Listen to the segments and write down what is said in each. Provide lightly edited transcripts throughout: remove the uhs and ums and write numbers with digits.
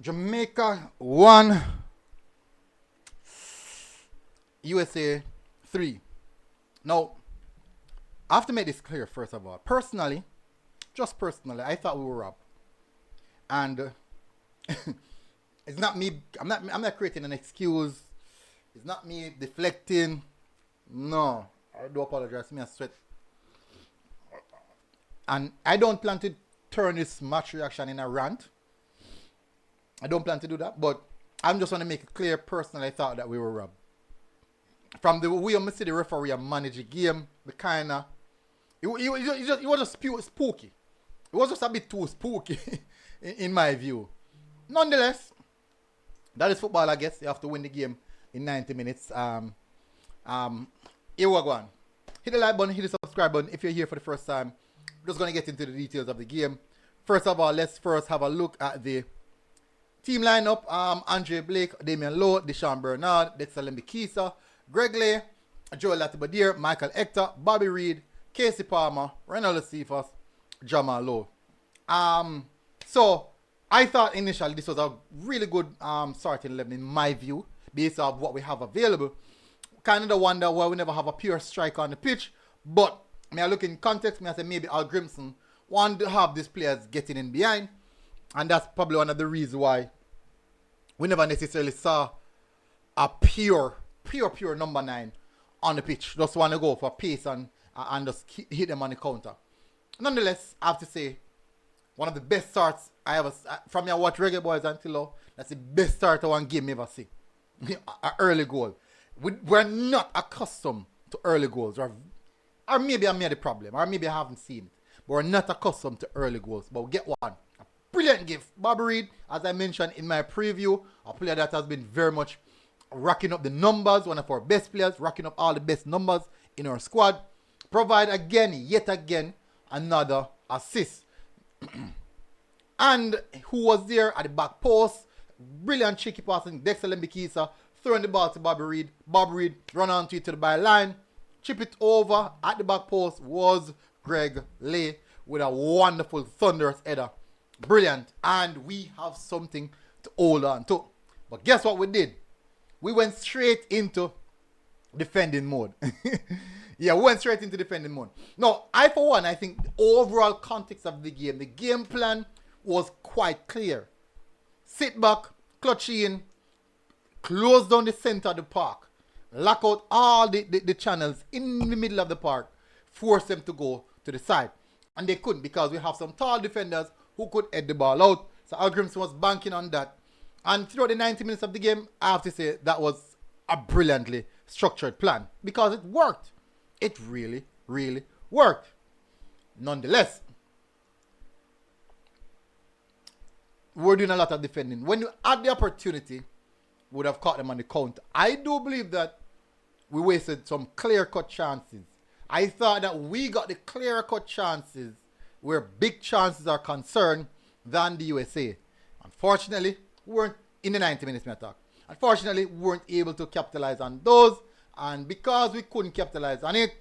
Jamaica 1, USA 3. Now, I have to make this clear first of all. Personally, just personally, I thought we were up. And it's not me, I'm not creating an excuse. It's not me deflecting. No, I do apologize. Me a sweat. And I don't plan to turn this match reaction in a rant. I don't plan to do that, but I'm just want to make it clear personally I thought that we were robbed. From the way I see the referee manage the game, the kind of it was just spooky. It was just a bit too spooky in my view. Nonetheless, that is football, I guess. You have to win the game in 90 minutes. Here we go on. Hit the like button, hit the subscribe button if you're here for the first time. I'm just going to get into the details of the game. First of all, let's first have a look at the team lineup. Andre Blake, Damian Lowe, Deshaun Bernard, Dexter Lembikisa, Greg Lay, Joel Latibadir, Michael Hector, Bobby Reed, Casey Palmer, Ronaldo Cephas, Jamal Lowe. So I thought initially this was a really good starting 11 in my view, based on what we have available. Kind of wonder why we never have a pure striker on the pitch, but may I look in context, may I say maybe Al Grimson want to have these players getting in behind, and that's probably one of the reasons why we never necessarily saw a pure number 9 on the pitch. Just want to go for pace and just hit them on the counter. Nonetheless, I have to say, one of the best starts I ever, from I watch Reggae Boyz until now, that's the best start of one game ever see. An early goal. We're not accustomed to early goals, or maybe I made the problem, or maybe I haven't seen it. But we're not accustomed to early goals. But we get one. A brilliant gift. Bobby Reed, as I mentioned in my preview, a player that has been very much racking up the numbers, one of our best players, racking up all the best numbers in our squad. Provide yet again, another assist. And who was there at the back post? Brilliant cheeky passing, Dexter Lembikisa, throwing the ball to Bobby Reed. Bobby Reed run onto it to the byline, chip it over at the back post was Greg Lay with a wonderful thunderous header. Brilliant. And we have something to hold on to. But guess what we did? We went straight into defending mode. Yeah, we went straight into defending mode. Now, for one, I think the overall context of the game plan was quite clear. Sit back, clutch in, close down the center of the park, lock out all the channels in the middle of the park, force them to go to the side. And they couldn't because we have some tall defenders who could head the ball out. So Al Grimson was banking on that. And throughout the 90 minutes of the game, I have to say that was a brilliantly structured plan because it worked. It really, really worked. Nonetheless, we're doing a lot of defending. When you had the opportunity, we would have caught them on the counter. I do believe that we wasted some clear-cut chances. I thought that we got the clear-cut chances where big chances are concerned than the USA. Unfortunately, we weren't in the 90 minutes attack. Unfortunately, we weren't able to capitalize on those. And because we couldn't capitalize on it,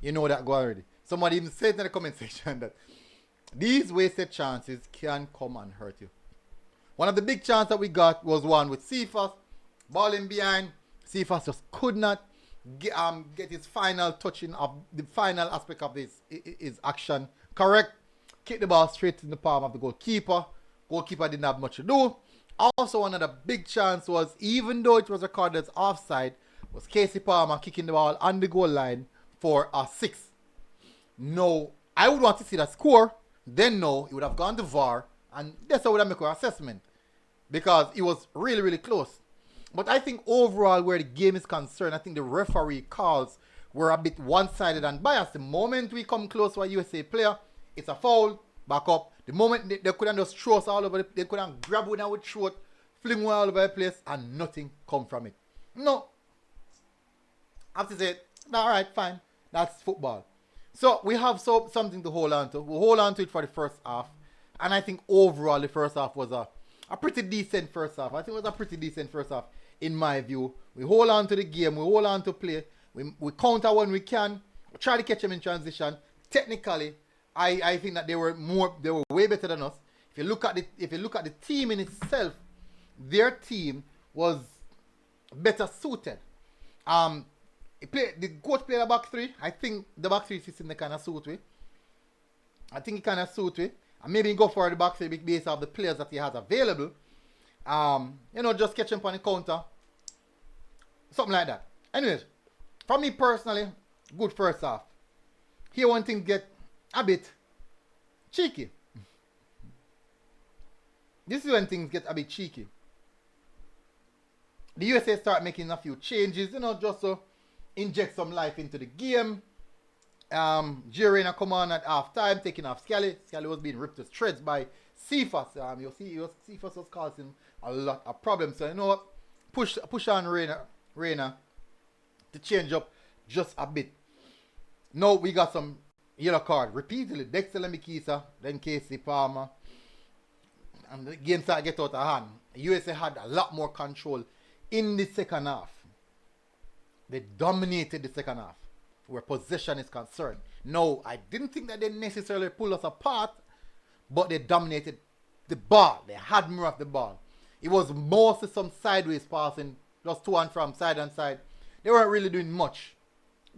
you know that go already. Somebody even said in the comment section that these wasted chances can come and hurt you. One of the big chances that we got was one with Cephas, ball in behind. Cephas just could not get his final touching of the final aspect of his action correct. Kick the ball straight in the palm of the goalkeeper. Goalkeeper didn't have much to do. Also, another big chance was, even though it was recorded as offside, was Casey Palmer kicking the ball on the goal line for a 6. No, I would want to see that score. Then no, it would have gone to VAR, and that's how we would have made our assessment because it was really, really close. But I think overall, where the game is concerned, I think the referee calls were a bit one-sided and biased. The moment we come close to a USA player, it's a foul, back up. The moment they couldn't just throw us all over, they couldn't grab one with throat, fling one all over the place, and nothing come from it. No. I have to say, all right, fine. That's football. So we have something to hold on to. We'll hold on to it for the first half. And I think overall the first half was a pretty decent first half. I think it was a pretty decent first half in my view. We hold on to the game. We hold on to play. We counter when we can. We try to catch them in transition. Technically, I think that they were way better than us. If if you look at the team in itself, their team was better suited. The coach played a back three. I think the back three system they kind of suit with. I think he kind of suit with. And maybe go for the back three based off the players that he has available. Just catch him on the counter. Something like that. Anyways, for me personally, good first half. Here one thing get a bit cheeky. This is when things get a bit cheeky. The USA start making a few changes, just to inject some life into the game. J-Rayna come on at half time, taking off Scally. Scally was being ripped to shreds by Cephas. Cephas was causing a lot of problems. So you know what? Push on Rayna to change up just a bit. Now we got some yellow card repeatedly. Dexter Lemikisa, then Casey Palmer. And the game started to get out of hand. USA had a lot more control in the second half. They dominated the second half where possession is concerned. No, I didn't think that they necessarily pulled us apart, but they dominated the ball. They had more of the ball. It was mostly some sideways passing, just to and from, side and side. They weren't really doing much.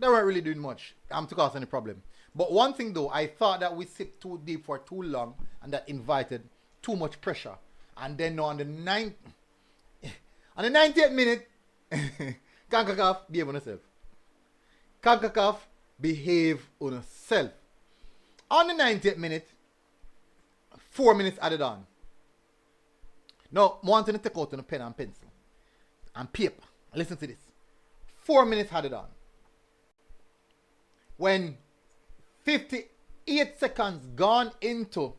To cause any problem. But one thing though, I thought that we sipped too deep for too long, and that invited too much pressure. And then on the 90th minute, concacaf behave on herself. concacaf behave on herself. On the 90th minute, 4 minutes added on. Now, I want to take out a pen and pencil and paper. Listen to this. 4 minutes added on. When 58 seconds gone into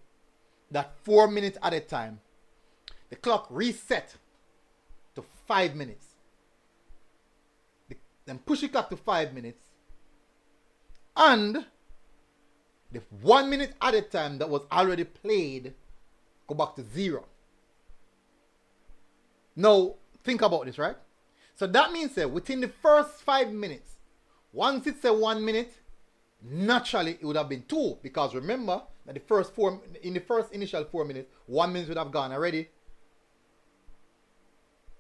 that 4 minutes added time, the clock reset to 5 minutes. Then push it up to 5 minutes. And the 1 minute added time that was already played go back to 0. Now, think about this, right? So that means that within the first 5 minutes, once it's a 1 minute, naturally it would have been 2. Because remember that in the first initial 4 minutes, 1 minute would have gone already.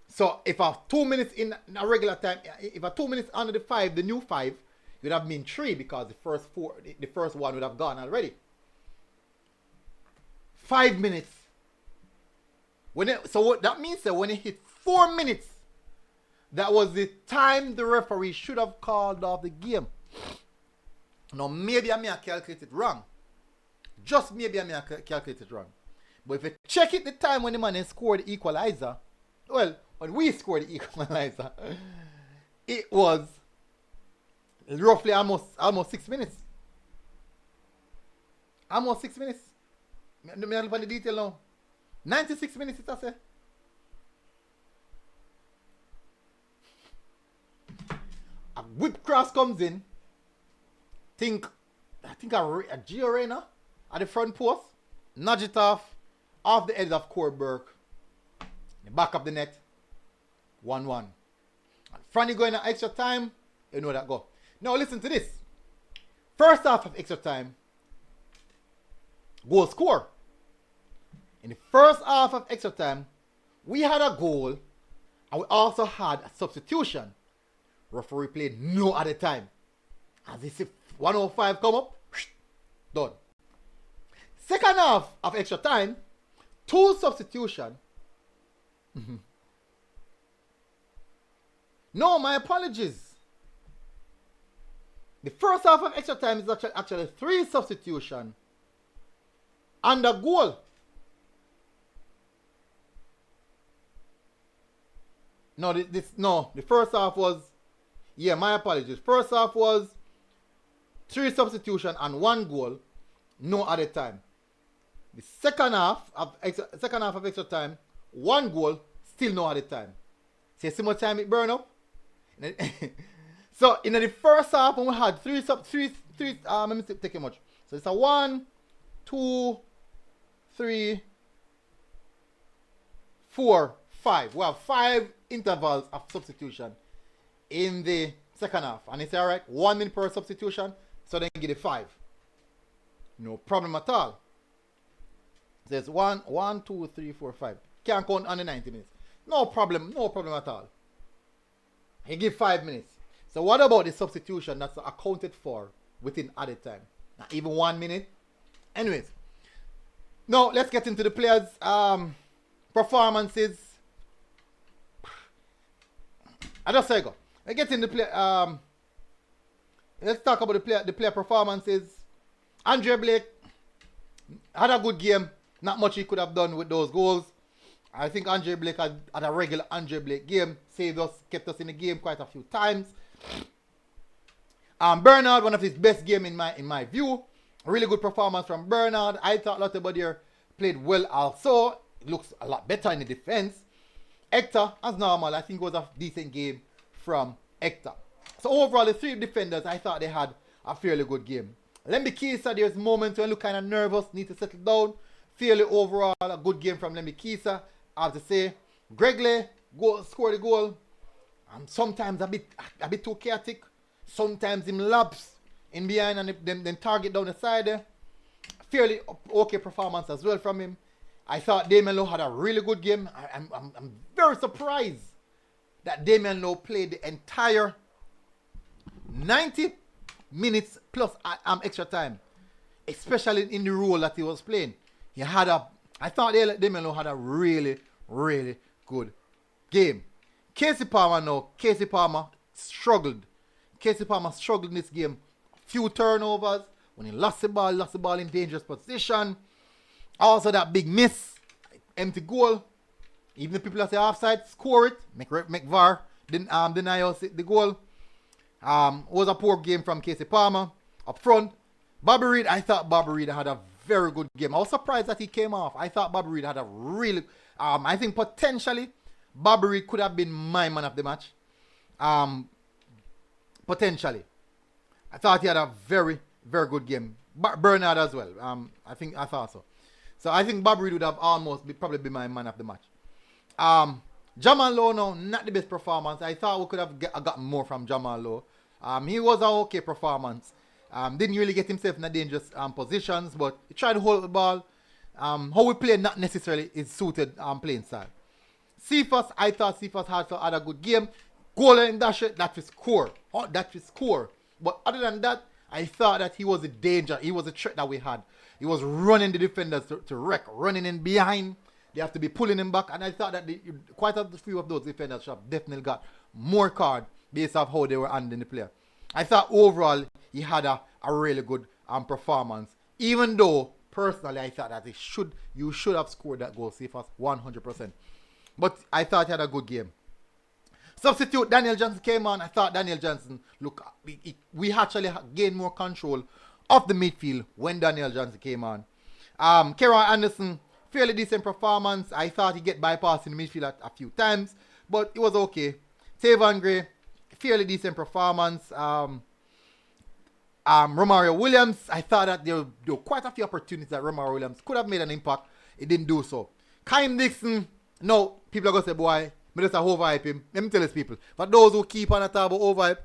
So if I have 2 minutes in a regular time, if I have 2 minutes under the 5, the new 5, it would have been 3 because the first one would have gone already. 5 minutes. So what that means that when it hit 4 minutes, that was the time the referee should have called off the game. Now maybe I may have calculated wrong. Just maybe I may have calculated wrong. But if you check it the time when the man scored the equalizer, well, when we scored the equalizer, it was roughly almost 6 minutes. Almost 6 minutes. Let me look at the detail now. 96 minutes, it say. A whip cross comes in. I think a J-Rayna at the front post. Nudge it off the edge of Corey Burke. The back of the net. 1-1. And Franny going to extra time. You know that go. Now listen to this. First half of extra time. Goal score. In the first half of extra time, we had a goal and we also had a substitution. Referee played no at the time. As they see 105 come up, done. Second half of extra time, 2 substitution. No, my apologies. The first half of extra time is actually 3 substitution and a goal. No, the first half was, my apologies. First half was 3 substitution and 1 goal, no other time. The second half of extra time, 1 goal, still no other time. See how much time it burn up? So in the first half, when we had 3, let me take it much. So it's a 1, 2, 3, 4, 5. We have 5 intervals of substitution in the second half. And it's alright, 1 minute per substitution, so then give it 5. No problem at all. There's 1, 2, 3, 4, 5. Can't count on the 90 minutes. No problem at all. He give 5 minutes. So what about the substitution that's accounted for within added time? Not even 1 minute. Anyways, now let's get into the players' performances. I just say go. I get in the play. Let's talk about the player performances. Andre Blake had a good game. Not much he could have done with those goals. I think Andre Blake had a regular Andre Blake game. Saved us, kept us in the game quite a few times. Bernard, one of his best game in my view. A really good performance from Bernard. I thought Lotte played well also. It looks a lot better in the defense. Hector, as normal, I think it was a decent game from Hector. So overall, the three defenders, I thought they had a fairly good game. Lembi Kisa, there's moments when I look kind of nervous, need to settle down. Fairly overall, a good game from Lembi Kisa, I have to say. Gregley scored the goal. Sometimes a bit too chaotic. Sometimes him lapse in behind and then target down the side there. Fairly okay performance as well from him. I thought Damien Lowe had a really good game. I'm very surprised that Damien Lowe played the entire 90 minutes plus extra time, especially in the role that he was playing. I thought Damien Lowe had a really, really good game. Casey Palmer struggled. Casey Palmer struggled in this game. Few turnovers. When he lost the ball in dangerous position. Also that big miss. Empty goal. Even the people that say offside, score it. Make VAR deny us the goal. Was a poor game from Casey Palmer. Up front. Bobby Reid, I thought Bobby Reid had a very good game. I was surprised that he came off. I thought Bobby Reid had a really... I think potentially Bobby Reid could have been my man of the match. Potentially. I thought he had a very, very good game. Bernard as well. I thought so. So I think Bobby Reid would have probably been my man of the match. Jamal Lowe, no, not the best performance. I thought we could have gotten more from Jamal Lowe. He was an okay performance. Didn't really get himself in a dangerous positions, but he tried to hold the ball. How we play not necessarily is suited playing style. Cephas, I thought Cephas had a good game. Goal and dash it, that is score. That is score. But other than that, I thought that he was a danger. He was a threat that we had. He was running the defenders to wreck, running in behind. They have to be pulling him back. And I thought that quite a few of those defenders should have definitely got more card based off how they were handling the player. I thought overall he had a really good performance. Even though, personally, I thought that you should have scored that goal, Cephas, 100%. But I thought he had a good game. Substitute, Daniel Johnson came on. I thought Daniel Johnson, look, we actually gained more control of the midfield when Daniel Johnson came on. Kieran Anderson, fairly decent performance. I thought he'd get bypassed in the midfield a few times, but it was okay. Tavon Gray, fairly decent performance. Romario Williams, I thought that there were quite a few opportunities that Romario Williams could have made an impact. He didn't do so. Kyle Dixon, no, people are going to say, boy, me just overhype him. Let me tell these people. For those who keep on a talk about overhype,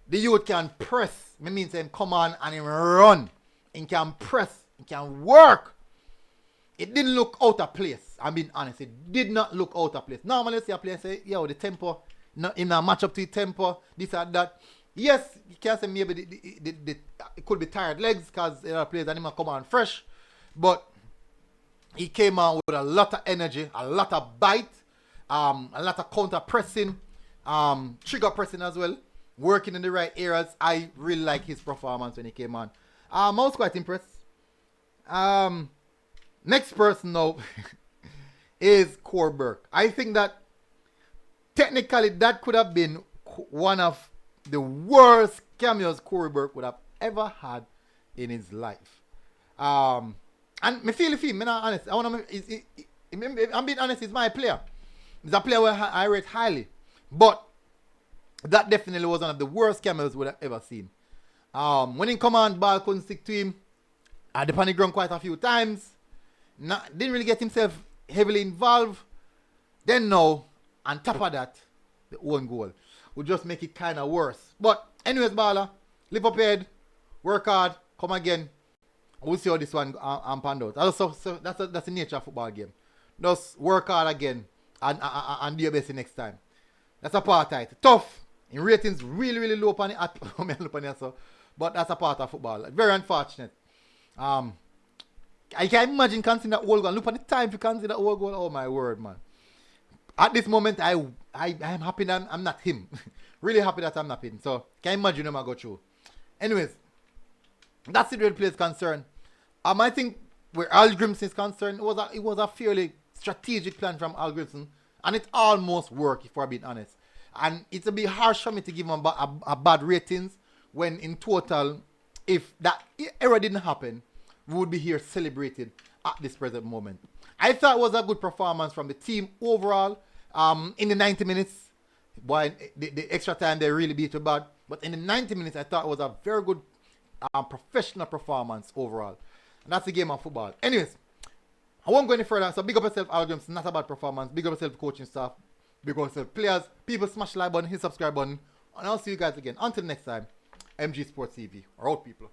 the youth can press. Me means him come on and him run. He can press. He can work. It didn't look out of place. I'm being honest. It did not look out of place. Normally, see a player say, yo, the tempo, in a match up to the tempo, this or that. Yes, you can say maybe it could be tired legs because there are players that didn't come on fresh. But he came on with a lot of energy, a lot of bite, a lot of counter pressing, trigger pressing as well, working in the right areas. I really like his performance when he came on. I was quite impressed. Next person now is Corberg. I think that technically that could have been one of the worst cameos Corberg would have ever had in his life. And me feel him, I'm not honest. I'm being honest, he's my player. He's a player where I rate highly. But that definitely was one of the worst cameos we have ever seen. When he come on, ball couldn't stick to him. Had the panic ground quite a few times. Didn't really get himself heavily involved. Then now, on top of that, the own goal would just make it kind of worse. But anyways, Bala, live up head, work hard, come again. We'll see how this one panned out. Also, so that's the nature of football game. Just work hard again and do your best the next time. That's a part of it. Tough. In ratings, really, really low on it. But that's a part of football. Very unfortunate. I can't imagine considering that whole goal. Look at the time to consider that whole goal. Oh my word, man. At this moment, I am happy that I'm not him. Really happy that I'm not him. So, can't imagine him I go through. Anyways, that's the real play is concerned. I think where Al Grimson is concerned, it was a fairly strategic plan from Al Grimson, and it almost worked, if we're being honest. And it's a bit harsh for me to give him a bad ratings when in total, if that error didn't happen, we would be here celebrated at this present moment. I thought it was a good performance from the team overall. In the 90 minutes, while the extra time they really beat it bad, but in the 90 minutes, I thought it was a very good professional performance overall. And that's the game of football. Anyways, I won't go any further. So big up yourself, Al Grimson. Not a bad performance. Big up yourself, coaching staff. Big up yourself, players. People, smash the like button, hit subscribe button. And I'll see you guys again. Until next time, MG Sports TV. We're out, people.